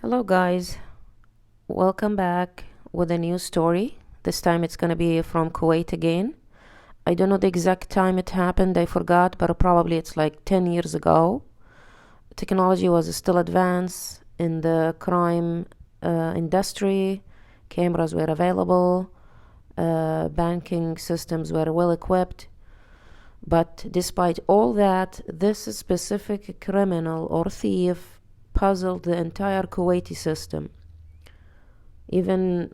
Hello, guys. Welcome back with a new story. This time it's going to be from Kuwait again. I don't know the exact time it happened, I forgot, but probably it's like 10 years ago. Technology was still advanced in the crime industry, cameras were available, banking systems were well equipped. But despite all that, this specific criminal or thief puzzled the entire Kuwaiti system. Even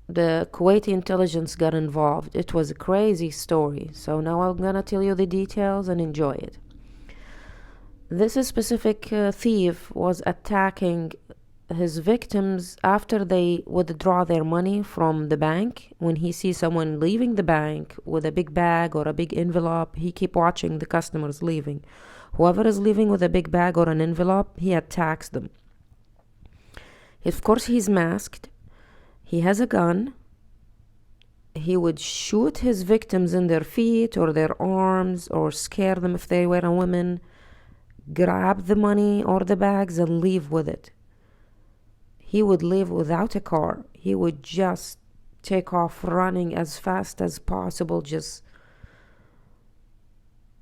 the Kuwaiti intelligence got involved. It was a crazy story. So now I'm gonna tell you the details and enjoy it. This specific thief was attacking his victims after they withdraw their money from the bank. When he sees someone leaving the bank with a big bag or a big envelope, he keep watching the customers leaving. Whoever is leaving with a big bag or an envelope, he attacks them. Of course, he's masked. He has a gun. He would shoot his victims in their feet or their arms or scare them if they were a woman, grab the money or the bags and leave with it. He would leave without a car. He would just take off running as fast as possible, just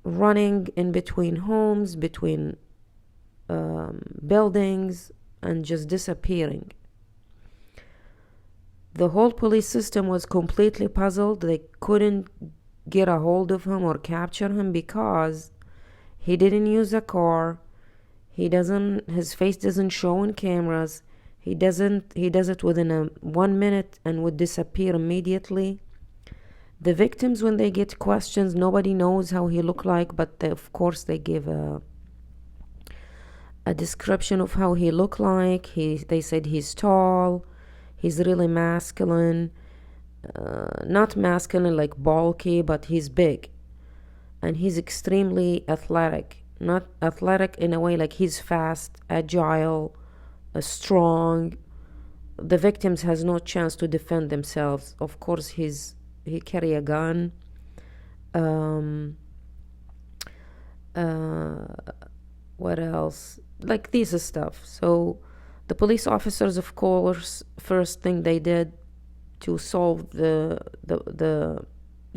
running in between homes, between buildings, and just disappearing. The whole police system was completely puzzled. They couldn't get a hold of him or capture him because he didn't use a car. His face doesn't show in cameras. He does it within 1 minute and would disappear immediately. The victims, when they get questions, nobody knows how he looked like, but of course they give a description of how he looked like. They said he's tall, he's really masculine, not masculine like bulky, but he's big, and he's extremely athletic. Not athletic in a way like he's fast, agile, strong. The victims has no chance to defend themselves. Of course, he carry a gun. What else? Like this stuff. So the police officers, of course, first thing they did to solve the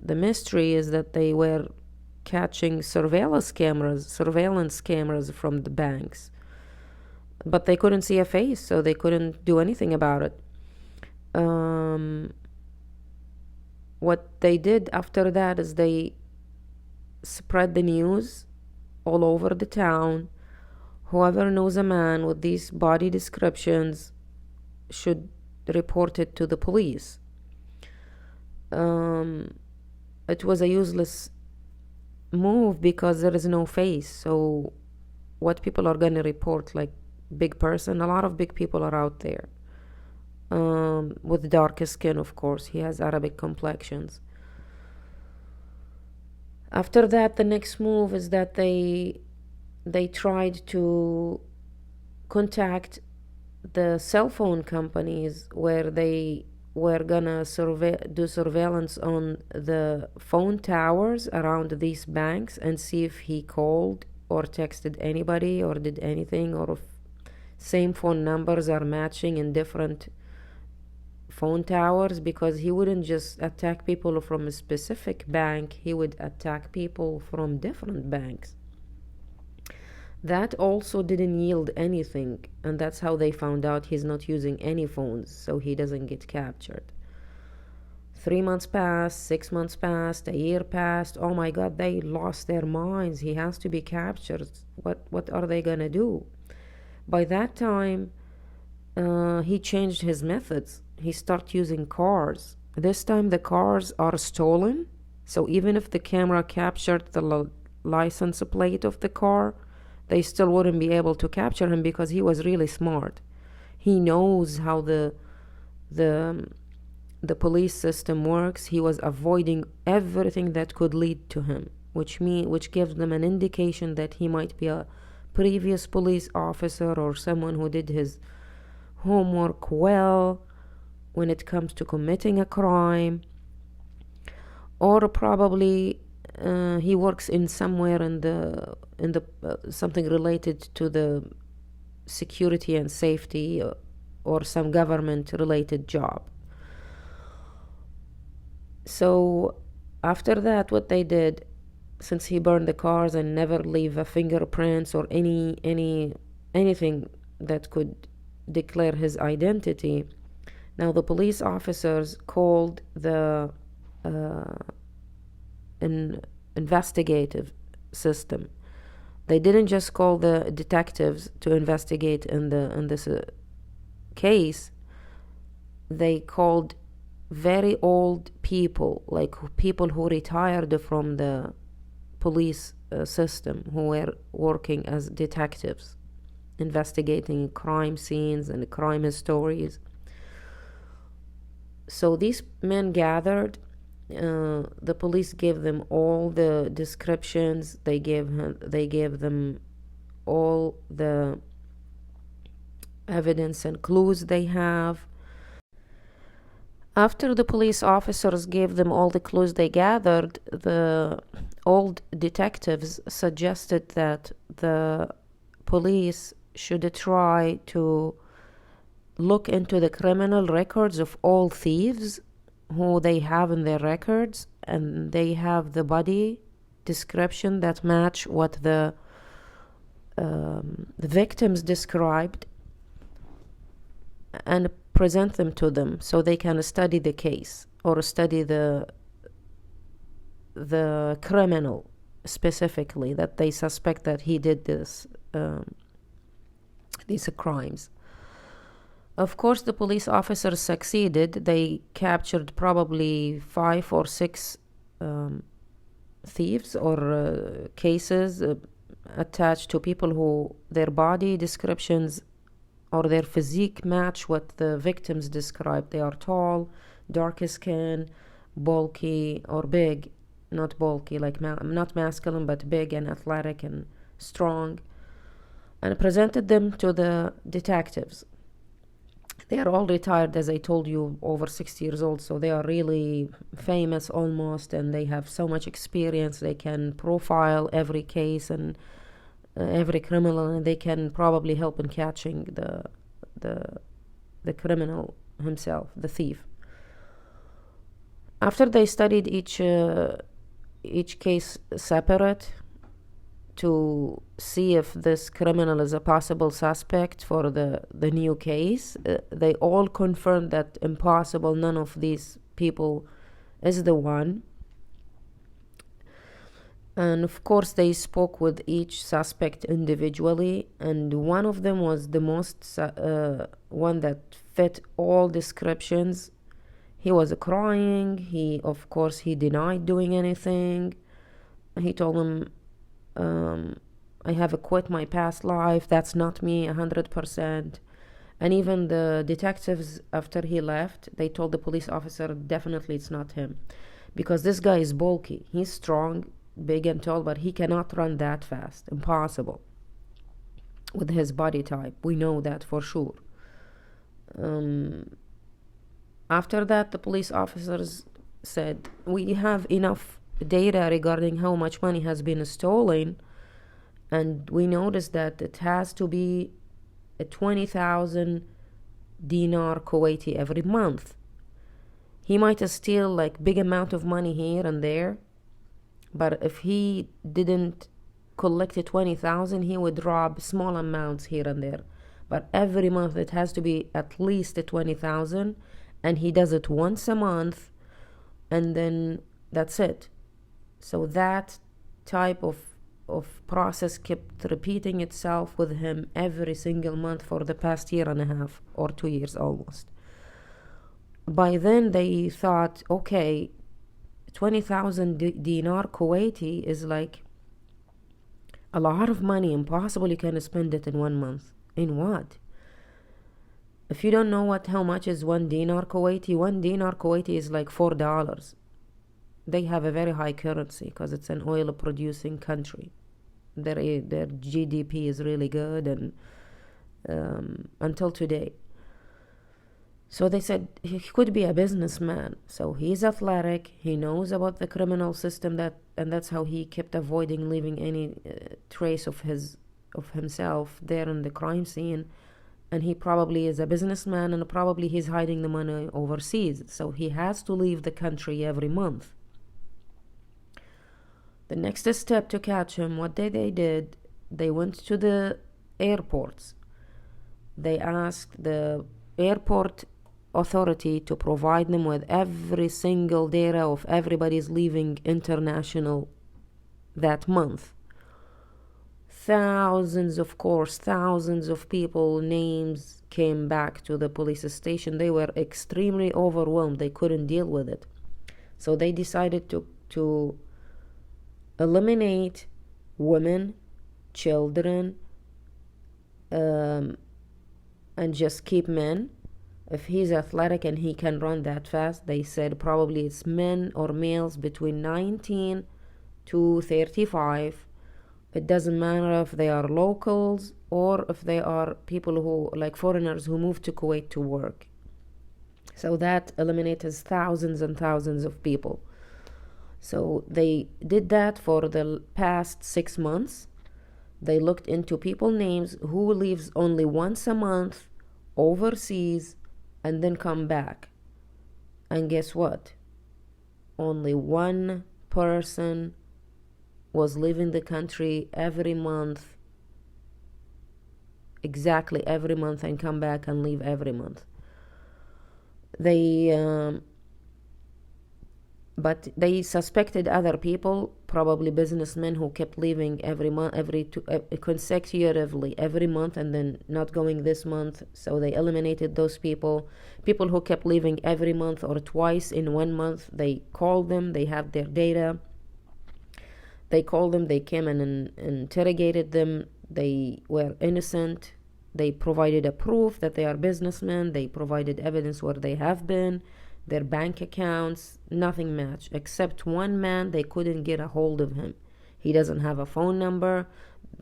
mystery is that they were catching surveillance cameras from the banks. But they couldn't see a face, so they couldn't do anything about it. What they did after that is they spread the news all over the town. Whoever knows a man with these body descriptions should report it to the police. It was a useless move because there is no face. So what people are going to report, like big person? A lot of big people are out there. With darker skin, of course. He has Arabic complexions. After that, the next move is that they tried to contact the cell phone companies where they were gonna do surveillance on the phone towers around these banks and see if he called or texted anybody or did anything, or if same phone numbers are matching in different phone towers, because he wouldn't just attack people from a specific bank, he would attack people from different banks. That also didn't yield anything, and that's how they found out he's not using any phones, so he doesn't get captured. 3 months passed, 6 months passed, a year passed. Oh my God, they lost their minds. He has to be captured. What are they gonna do? By that time, he changed his methods. He started using cars. This time the cars are stolen, so even if the camera captured the license plate of the car, they still wouldn't be able to capture him because he was really smart. He knows how the police system works. He was avoiding everything that could lead to him, which gives them an indication that he might be a previous police officer or someone who did his homework well when it comes to committing a crime, or probably he works in somewhere in the something related to the security and safety or some government-related job. So after that, what they did, since he burned the cars and never leave a fingerprints or anything that could declare his identity, now the police officers called the investigative system. They didn't just call the detectives to investigate in this case. They called very old people, like people who retired from the police system, who were working as detectives, investigating crime scenes and crime stories. So these men gathered. The police gave them all the descriptions. They gave them all the evidence and clues they have. After the police officers gave them all the clues they gathered, the old detectives suggested that the police should try to look into the criminal records of all thieves who they have in their records, and they have the body description that match what the victims described, and present them to them so they can study the case or study the criminal specifically that they suspect that he did these crimes. Of course, the police officers succeeded. They captured probably 5 or 6 thieves or cases attached to people who their body descriptions or their physique match what the victims described. They are tall, dark skin, bulky or big, not bulky, like not masculine, but big and athletic and strong, and presented them to the detectives. They are all retired, as I told you, over 60 years old, so they are really famous almost, and they have so much experience. They can profile every case and every criminal, and they can probably help in catching the criminal himself, the thief. After they studied each case separate to see if this criminal is a possible suspect for the new case, they all confirmed that impossible, none of these people is the one. And of course they spoke with each suspect individually, and one of them was the most one that fit all descriptions. He was crying. He denied doing anything. He told them, I have quit my past life. That's not me 100%. And even the detectives, after he left, they told the police officer, definitely it's not him, because this guy is bulky. He's strong, big and tall, but he cannot run that fast. Impossible with his body type. We know that for sure. After that, the police officers said, we have enough data regarding how much money has been stolen, and we noticed that it has to be a 20,000 dinar Kuwaiti every month. He might steal like big amount of money here and there, but if he didn't collect 20,000, he would rob small amounts here and there. But every month it has to be at least 20,000, and he does it once a month, and then that's it. So that type of process kept repeating itself with him every single month for the past year and a half or 2 years almost. By then they thought, okay, 20,000 dinar Kuwaiti is like a lot of money. Impossible you can spend it in 1 month. In what? If you don't know how much is 1 dinar Kuwaiti, 1 dinar Kuwaiti is like $4. They have a very high currency because it's an oil producing country. Their GDP is really good, and until today. So they said he could be a businessman. So he's athletic. He knows about the criminal system, and that's how he kept avoiding leaving any trace of his of himself there in the crime scene, and he probably is a businessman, and probably he's hiding the money overseas, so he has to leave the country every month. The next step to catch him, what they did, they went to the airports. They asked the airport authority to provide them with every single data of everybody's leaving international that month. Thousands of people, names came back to the police station. They were extremely overwhelmed. They couldn't deal with it. So they decided to eliminate women, children, and just keep men. If he's athletic and he can run that fast, they said probably it's men or males between 19 to 35. It doesn't matter if they are locals or if they are people who, like foreigners who moved to Kuwait to work. So that eliminates thousands and thousands of people. So they did that for the past 6 months. They looked into people names who leaves only once a month overseas and then come back. And guess what? Only one person was leaving the country every month, exactly every month, and come back and leave every month. But they suspected other people, probably businessmen who kept leaving every month, consecutively every month, and then not going this month. So they eliminated those people. People who kept leaving every month or twice in 1 month, they called them. They have their data. They called them. They came and interrogated them. They were innocent. They provided a proof that they are businessmen. They provided evidence where they have been, their bank accounts. Nothing matched except one man. They couldn't get a hold of him. He doesn't have a phone number.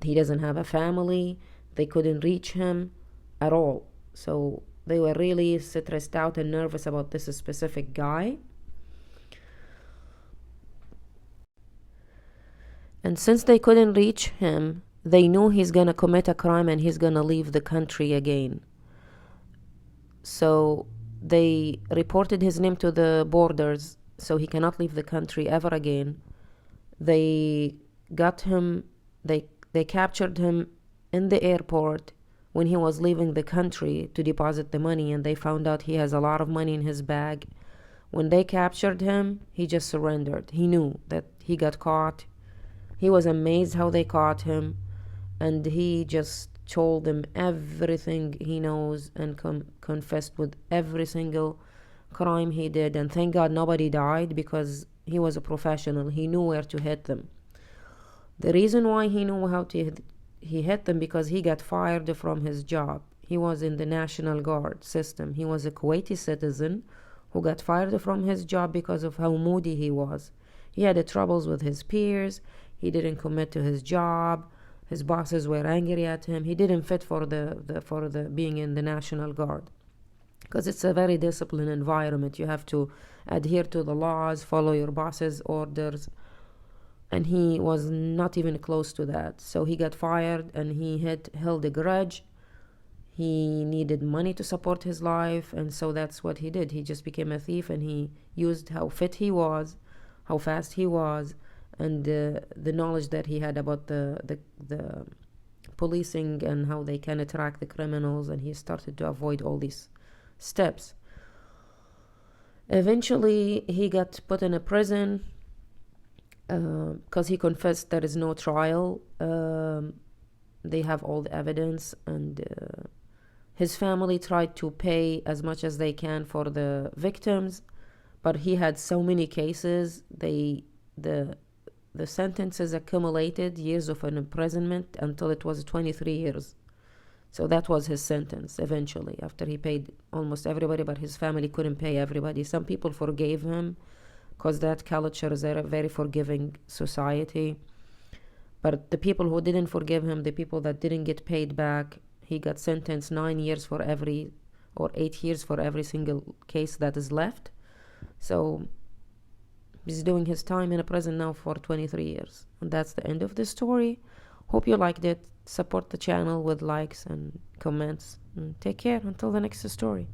He doesn't have a family. They couldn't reach him at all. So they were really stressed out and nervous about this specific guy. And since they couldn't reach him, they knew he's going to commit a crime and he's going to leave the country again. So they reported his name to the borders, so he cannot leave the country ever again. They got him, they captured him in the airport when he was leaving the country to deposit the money, and they found out he has a lot of money in his bag. When they captured him, he just surrendered. He knew that he got caught. He was amazed how they caught him, and he just told them everything he knows and confessed with every single crime he did. And thank God nobody died, because he was a professional. He knew where to hit them. The reason why he knew how to he hit them, because he got fired from his job. He was in the National Guard system. He was a Kuwaiti citizen who got fired from his job because of how moody he was. He had troubles with his peers. He didn't commit to his job. His bosses were angry at him. He didn't fit for the being in the National Guard, because it's a very disciplined environment. You have to adhere to the laws, follow your boss's orders, and he was not even close to that. So he got fired, and he held a grudge. He needed money to support his life, and so that's what he did. He just became a thief, and he used how fit he was, how fast he was, and the knowledge that he had about the policing and how they can track the criminals, and he started to avoid all these steps. Eventually, he got put in a prison because he confessed there is no trial. They have all the evidence, and his family tried to pay as much as they can for the victims, but he had so many cases. The sentences accumulated, years of an imprisonment, until it was 23 years. So that was his sentence eventually, after he paid almost everybody, but his family couldn't pay everybody. Some people forgave him, because that culture is a very forgiving society. But the people who didn't forgive him, the people that didn't get paid back, he got sentenced 9 years for every, or 8 years for every single case that is left. So he's doing his time in a prison now for 23 years. And that's the end of the story. Hope you liked it. Support the channel with likes and comments. And take care until the next story.